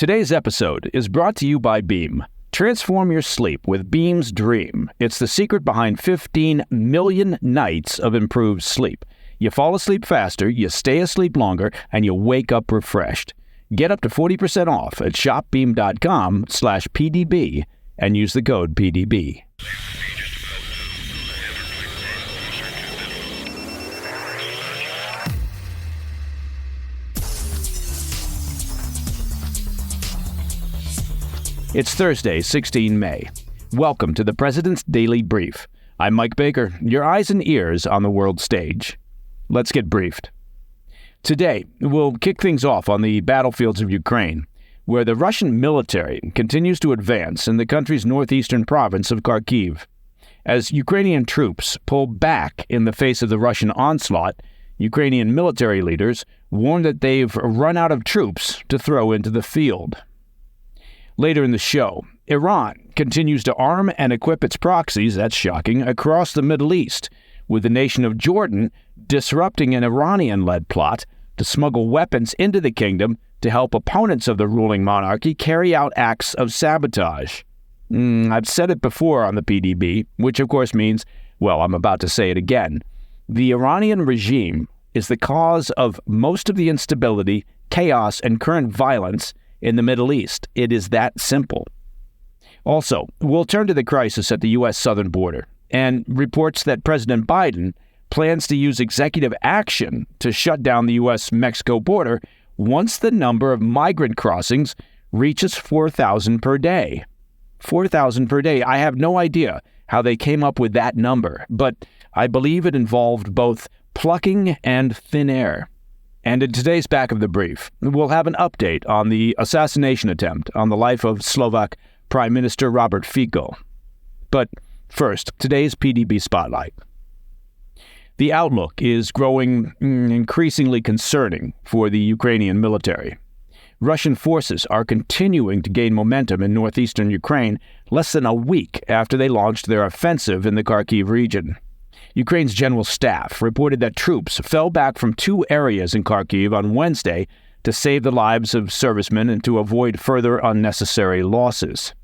Today's episode is brought to you by Beam. Transform your sleep with Beam's Dream. It's the secret behind 15 million nights of improved sleep. You fall asleep faster, you stay asleep longer, and you wake up refreshed. Get up to 40% off at shopbeam.com/PDB and use the code PDB. It's Thursday, 16 May. Welcome to the President's Daily Brief. I'm Mike Baker, your eyes and ears on the world stage. Let's get briefed. Today, we'll kick things off on the battlefields of Ukraine, where the Russian military continues to advance in the country's northeastern province of Kharkiv. As Ukrainian troops pull back in the face of the Russian onslaught, Ukrainian military leaders warn that they've run out of troops to throw into the field. Later in the show, Iran continues to arm and equip its proxies, that's shocking, across the Middle East, with the nation of Jordan disrupting an Iranian-led plot to smuggle weapons into the kingdom to help opponents of the ruling monarchy carry out acts of sabotage. I've said it before on the PDB, which of course means, well, I'm about to say it again. The Iranian regime is the cause of most of the instability, chaos, and current violence in the Middle East. It is that simple. Also, we'll turn to the crisis at the U.S. southern border and reports that President Biden plans to use executive action to shut down the U.S.-Mexico border once the number of migrant crossings reaches 4,000 per day. 4,000 per day. I have no idea how they came up with that number, but I believe it involved both plucking and thin air. And in today's Back of the Brief, we'll have an update on the assassination attempt on the life of Slovak Prime Minister Robert Fico. But first, today's PDB Spotlight. The outlook is growing increasingly concerning for the Ukrainian military. Russian forces are continuing to gain momentum in northeastern Ukraine less than a week after they launched their offensive in the Kharkiv region. Ukraine's general staff reported that troops fell back from two areas in Kharkiv on Wednesday to save the lives of servicemen and to avoid further unnecessary losses.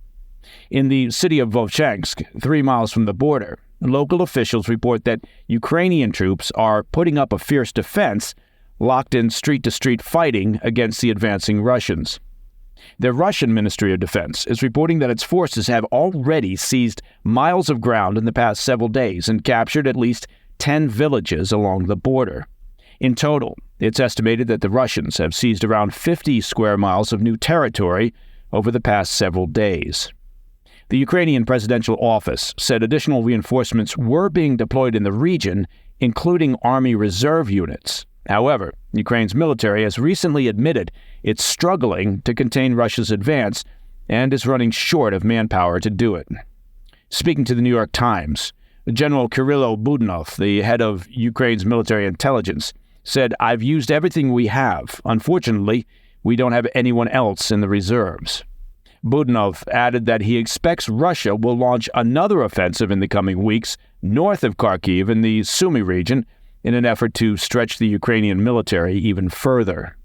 In the city of Volchansk, 3 miles from the border, local officials report that Ukrainian troops are putting up a fierce defense, locked in street-to-street fighting against the advancing Russians. The Russian Ministry of Defense is reporting that its forces have already seized miles of ground in the past several days and captured at least 10 villages along the border. In total, it's estimated that the Russians have seized around 50 square miles of new territory over the past several days. The Ukrainian presidential office said additional reinforcements were being deployed in the region, including Army Reserve units. However, Ukraine's military has recently admitted it's struggling to contain Russia's advance and is running short of manpower to do it. Speaking to the New York Times, General Kirill Budanov, the head of Ukraine's military intelligence, said, "I've used everything we have. Unfortunately, we don't have anyone else in the reserves." Budanov added that he expects Russia will launch another offensive in the coming weeks north of Kharkiv in the Sumy region in an effort to stretch the Ukrainian military even further.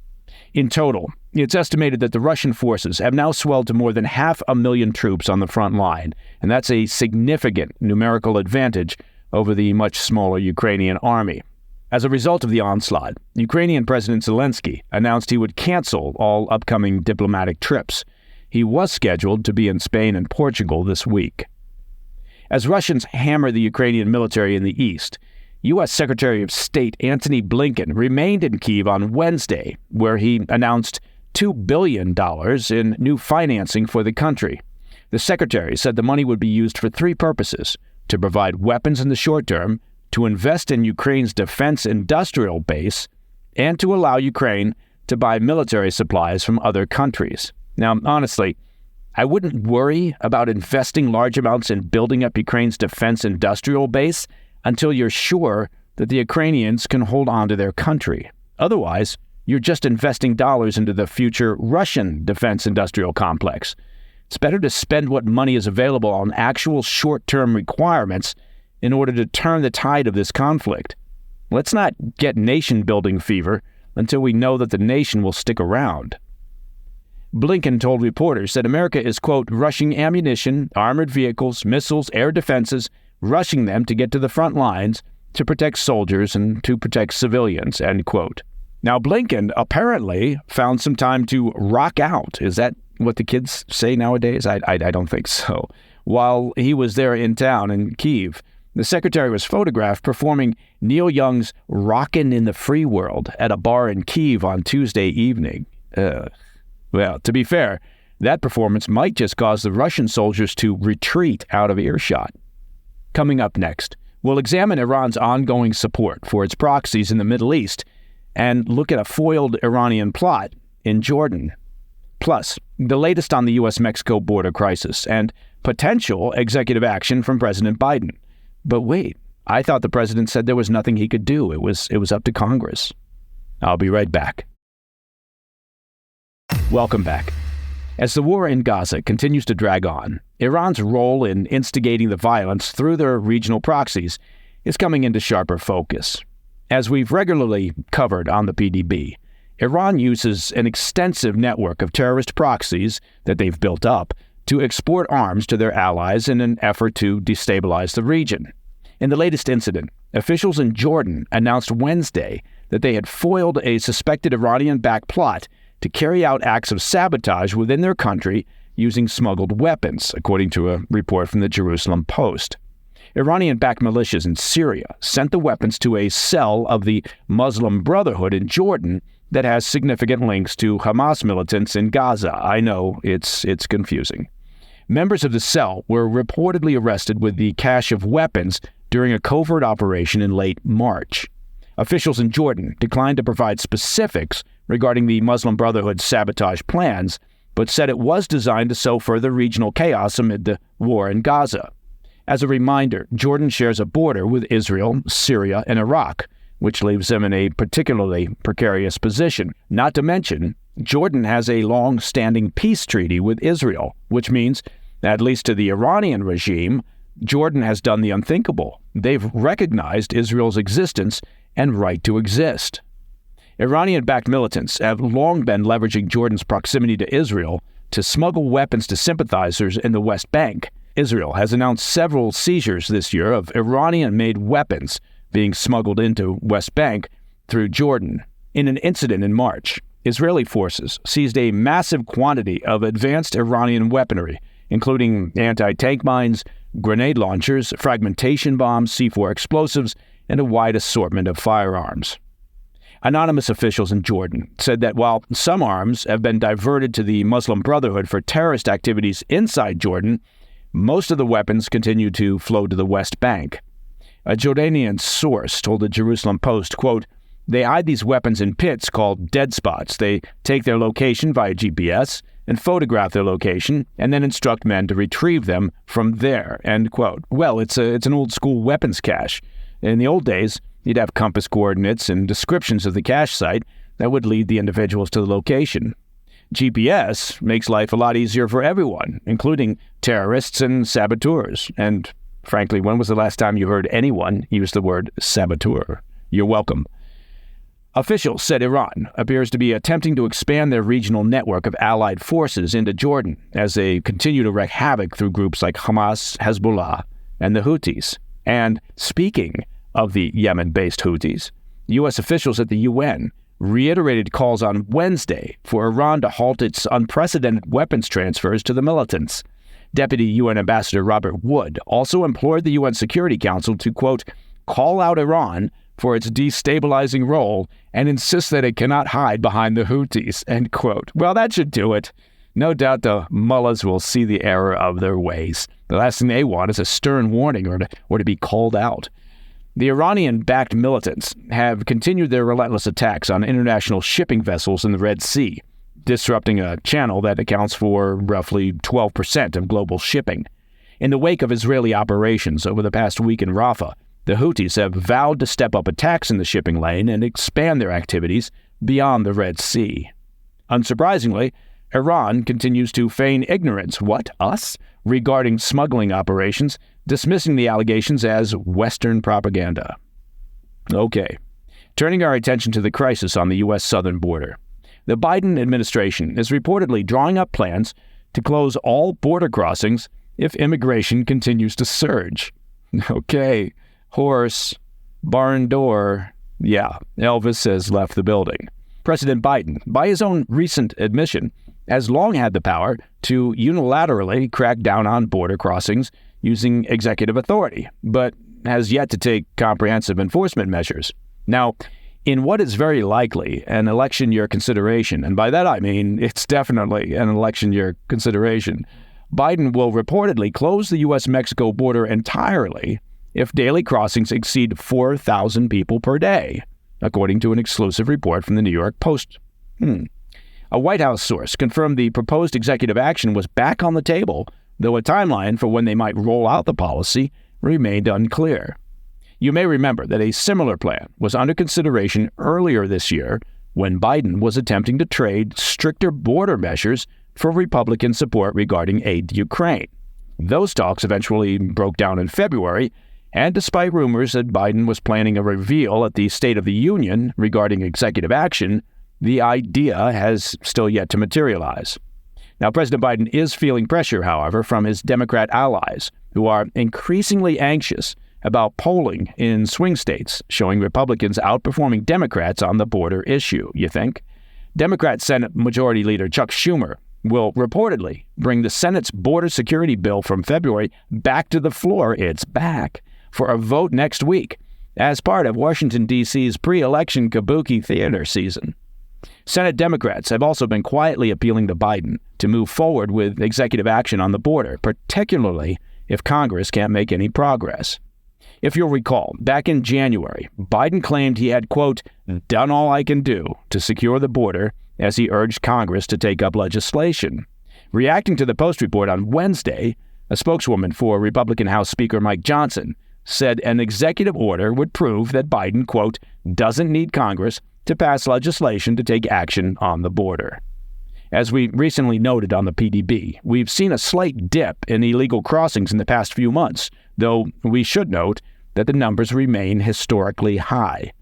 In total, it's estimated that the Russian forces have now swelled to more than 500,000 troops on the front line, and that's a significant numerical advantage over the much smaller Ukrainian army. As a result of the onslaught, Ukrainian President Zelensky announced he would cancel all upcoming diplomatic trips. He was scheduled to be in Spain and Portugal this week. As Russians hammer the Ukrainian military in the east, U.S. Secretary of State Antony Blinken remained in Kyiv on Wednesday, where he announced $2 billion in new financing for the country. The secretary said the money would be used for three purposes: to provide weapons in the short term, to invest in Ukraine's defense industrial base, and to allow Ukraine to buy military supplies from other countries. Now, honestly, I wouldn't worry about investing large amounts in building up Ukraine's defense industrial base until you're sure that the Ukrainians can hold on to their country. Otherwise, you're just investing dollars into the future Russian defense industrial complex. It's better to spend what money is available on actual short-term requirements in order to turn the tide of this conflict. Let's not get nation-building fever until we know that the nation will stick around. Blinken told reporters that America is, quote, rushing ammunition, armored vehicles, missiles, air defenses, rushing them to get to the front lines to protect soldiers and to protect civilians, end quote. Now, Blinken apparently found some time to rock out. Is that what the kids say nowadays? I don't think so. While he was there in town in Kyiv, the secretary was photographed performing Neil Young's Rockin' in the Free World at a bar in Kyiv on Tuesday evening. Well, to be fair, that performance might just cause the Russian soldiers to retreat out of earshot. Coming up next, we'll examine Iran's ongoing support for its proxies in the Middle East and look at a foiled Iranian plot in Jordan. Plus, the latest on the U.S.-Mexico border crisis and potential executive action from President Biden. But wait, I thought the president said there was nothing he could do. It was up to Congress. I'll be right back. Welcome back. As the war in Gaza continues to drag on, Iran's role in instigating the violence through their regional proxies is coming into sharper focus. As we've regularly covered on the PDB, Iran uses an extensive network of terrorist proxies that they've built up to export arms to their allies in an effort to destabilize the region. In the latest incident, officials in Jordan announced Wednesday that they had foiled a suspected Iranian-backed plot to carry out acts of sabotage within their country using smuggled weapons, according to a report from the Jerusalem Post. Iranian-backed militias in Syria sent the weapons to a cell of the Muslim Brotherhood in Jordan that has significant links to Hamas militants in Gaza. I know, it's confusing. Members of the cell were reportedly arrested with the cache of weapons during a covert operation in late March. Officials in Jordan declined to provide specifics regarding the Muslim Brotherhood's sabotage plans, but said it was designed to sow further regional chaos amid the war in Gaza. As a reminder, Jordan shares a border with Israel, Syria, and Iraq, which leaves them in a particularly precarious position. Not to mention, Jordan has a long-standing peace treaty with Israel, which means, at least to the Iranian regime, Jordan has done the unthinkable. They've recognized Israel's existence and right to exist. Iranian-backed militants have long been leveraging Jordan's proximity to Israel to smuggle weapons to sympathizers in the West Bank. Israel has announced several seizures this year of Iranian-made weapons being smuggled into West Bank through Jordan. In an incident in March, Israeli forces seized a massive quantity of advanced Iranian weaponry, including anti-tank mines, grenade launchers, fragmentation bombs, C4 explosives, and a wide assortment of firearms. Anonymous officials in Jordan said that while some arms have been diverted to the Muslim Brotherhood for terrorist activities inside Jordan, most of the weapons continue to flow to the West Bank. A Jordanian source told the Jerusalem Post, quote, "They hide these weapons in pits called dead spots. They take their location via GPS and photograph their location and then instruct men to retrieve them from there," end quote. Well, it's an old-school weapons cache. In the old days, you'd have compass coordinates and descriptions of the cache site that would lead the individuals to the location. GPS makes life a lot easier for everyone, including terrorists and saboteurs. And frankly, when was the last time you heard anyone use the word saboteur? You're welcome. Officials said Iran appears to be attempting to expand their regional network of allied forces into Jordan as they continue to wreak havoc through groups like Hamas, Hezbollah, and the Houthis. And speaking of the Yemen-based Houthis, U.S. officials at the UN reiterated calls on Wednesday for Iran to halt its unprecedented weapons transfers to the militants. Deputy UN Ambassador Robert Wood also implored the UN Security Council to, quote, call out Iran for its destabilizing role and insist that it cannot hide behind the Houthis, end quote. Well, that should do it. No doubt the mullahs will see the error of their ways. The last thing they want is a stern warning or to be called out. The Iranian-backed militants have continued their relentless attacks on international shipping vessels in the Red Sea, disrupting a channel that accounts for roughly 12% of global shipping. In the wake of Israeli operations over the past week in Rafah, the Houthis have vowed to step up attacks in the shipping lane and expand their activities beyond the Red Sea. Unsurprisingly, Iran continues to feign ignorance, regarding smuggling operations, dismissing the allegations as Western propaganda. Okay, turning our attention to the crisis on the U.S. southern border. The Biden administration is reportedly drawing up plans to close all border crossings if immigration continues to surge. Okay, horse, barn door. Yeah, Elvis has left the building. President Biden, by his own recent admission, has long had the power to unilaterally crack down on border crossings using executive authority, but has yet to take comprehensive enforcement measures. Now, in what is very likely an election year consideration, and by that I mean it's definitely an election year consideration, Biden will reportedly close the U.S.-Mexico border entirely if daily crossings exceed 4,000 people per day, according to an exclusive report from the New York Post. A White House source confirmed the proposed executive action was back on the table, though a timeline for when they might roll out the policy remained unclear. You may remember that a similar plan was under consideration earlier this year when Biden was attempting to trade stricter border measures for Republican support regarding aid to Ukraine. Those talks eventually broke down in February, and despite rumors that Biden was planning a reveal at the State of the Union regarding executive action, the idea has still yet to materialize. Now, President Biden is feeling pressure, however, from his Democrat allies, who are increasingly anxious about polling in swing states, showing Republicans outperforming Democrats on the border issue, you think? Democrat Senate Majority Leader Chuck Schumer will reportedly bring the Senate's border security bill from February back to the floor, it's back, for a vote next week, as part of Washington, D.C.'s pre-election kabuki theater season. Senate Democrats have also been quietly appealing to Biden to move forward with executive action on the border, particularly if Congress can't make any progress. If you'll recall, back in January, Biden claimed he had, quote, done all I can do to secure the border as he urged Congress to take up legislation. Reacting to the Post report on Wednesday, a spokeswoman for Republican House Speaker Mike Johnson said an executive order would prove that Biden, quote, doesn't need Congress to pass legislation to take action on the border. As we recently noted on the PDB, we've seen a slight dip in illegal crossings in the past few months, though we should note that the numbers remain historically high.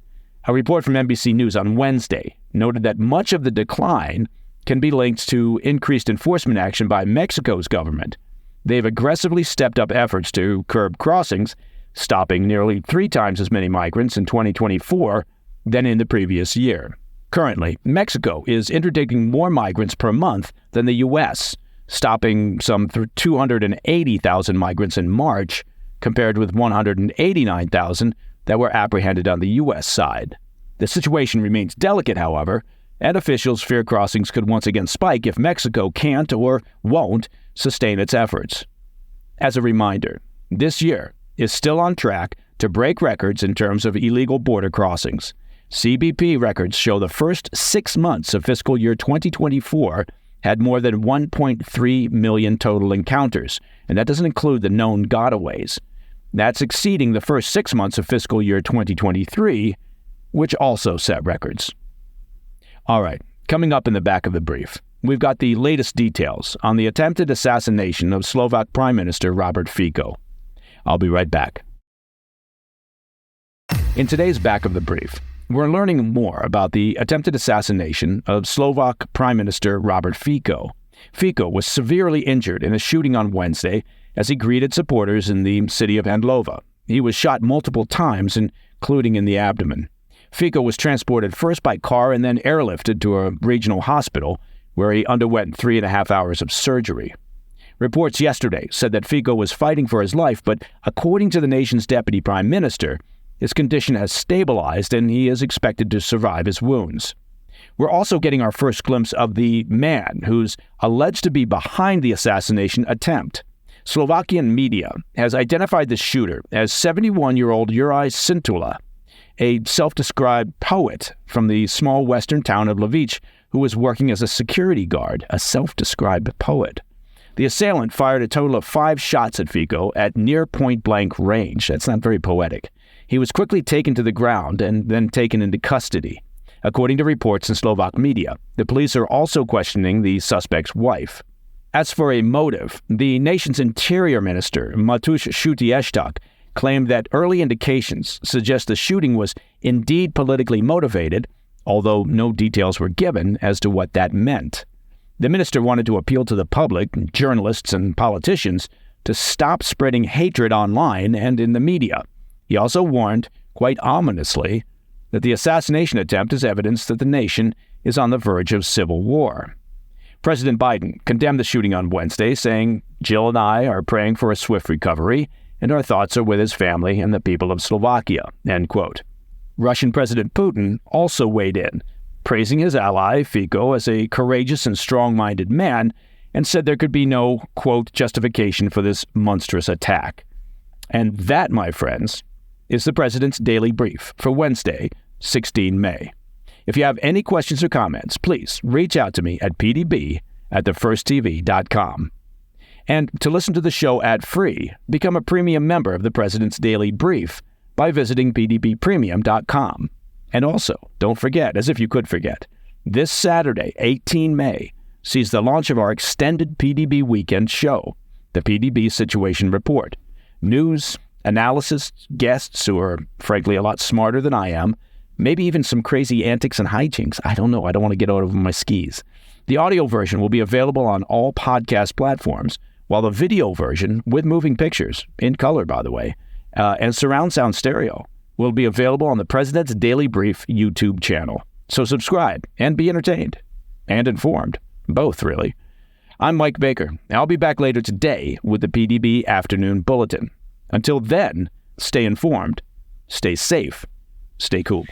A report from NBC News on Wednesday noted that much of the decline can be linked to increased enforcement action by Mexico's government. They've aggressively stepped up efforts to curb crossings, stopping nearly 3 times as many migrants in 2024 than in the previous year. Currently, Mexico is interdicting more migrants per month than the U.S., stopping some 280,000 migrants in March, compared with 189,000 that were apprehended on the U.S. side. The situation remains delicate, however, and officials fear crossings could once again spike if Mexico can't or won't sustain its efforts. As a reminder, this year is still on track to break records in terms of illegal border crossings. CBP records show the first 6 months of fiscal year 2024 had more than 1.3 million total encounters, and that doesn't include the known gotaways. That's exceeding the first 6 months of fiscal year 2023, which also set records. All right, coming up in the back of the brief, we've got the latest details on the attempted assassination of Slovak Prime Minister Robert Fico. I'll be right back. In today's back of the brief, we're learning more about the attempted assassination of Slovak Prime Minister Robert Fico. Fico was severely injured in a shooting on Wednesday as he greeted supporters in the city of Handlova. He was shot multiple times, including in the abdomen. Fico was transported first by car and then airlifted to a regional hospital, where he underwent 3.5 hours of surgery. Reports yesterday said that Fico was fighting for his life, but according to the nation's deputy prime minister, his condition has stabilized and he is expected to survive his wounds. We're also getting our first glimpse of the man who's alleged to be behind the assassination attempt. Slovakian media has identified the shooter as 71-year-old Juraj Cintula, a self-described poet from the small western town of Levice who was working as a security guard, a self-described poet. The assailant fired a total of 5 shots at Fico at near point-blank range. That's not very poetic. He was quickly taken to the ground and then taken into custody. According to reports in Slovak media, the police are also questioning the suspect's wife. As for a motive, the nation's interior minister, Matusz Szutiesztak, claimed that early indications suggest the shooting was indeed politically motivated although no details were given as to what that meant. The minister wanted to appeal to the public, journalists, and politicians to stop spreading hatred online and in the media. He also warned, quite ominously, that the assassination attempt is evidence that the nation is on the verge of civil war. President Biden condemned the shooting on Wednesday, saying, "Jill and I are praying for a swift recovery, and our thoughts are with his family and the people of Slovakia," end quote. Russian President Putin also weighed in, praising his ally, Fico, as a courageous and strong-minded man, and said there could be no, quote, justification for this monstrous attack. And that, my friends, is the President's Daily Brief for Wednesday, 16 May. If you have any questions or comments, please reach out to me at pdb@thefirsttv.com. And to listen to the show ad-free, become a premium member of the President's Daily Brief by visiting pdbpremium.com. And also, don't forget, as if you could forget, this Saturday, 18 May, sees the launch of our extended PDB weekend show, the PDB Situation Report. News, analysis, guests who are, frankly, a lot smarter than I am, maybe even some crazy antics and hijinks. I don't know. I don't want to get out over my skis. The audio version will be available on all podcast platforms, while the video version, with moving pictures, in color, by the way, and surround sound stereo, will be available on the President's Daily Brief YouTube channel. So subscribe and be entertained and informed. Both, really. I'm Mike Baker. I'll be back later today with the PDB Afternoon Bulletin. Until then, stay informed, stay safe, stay cool.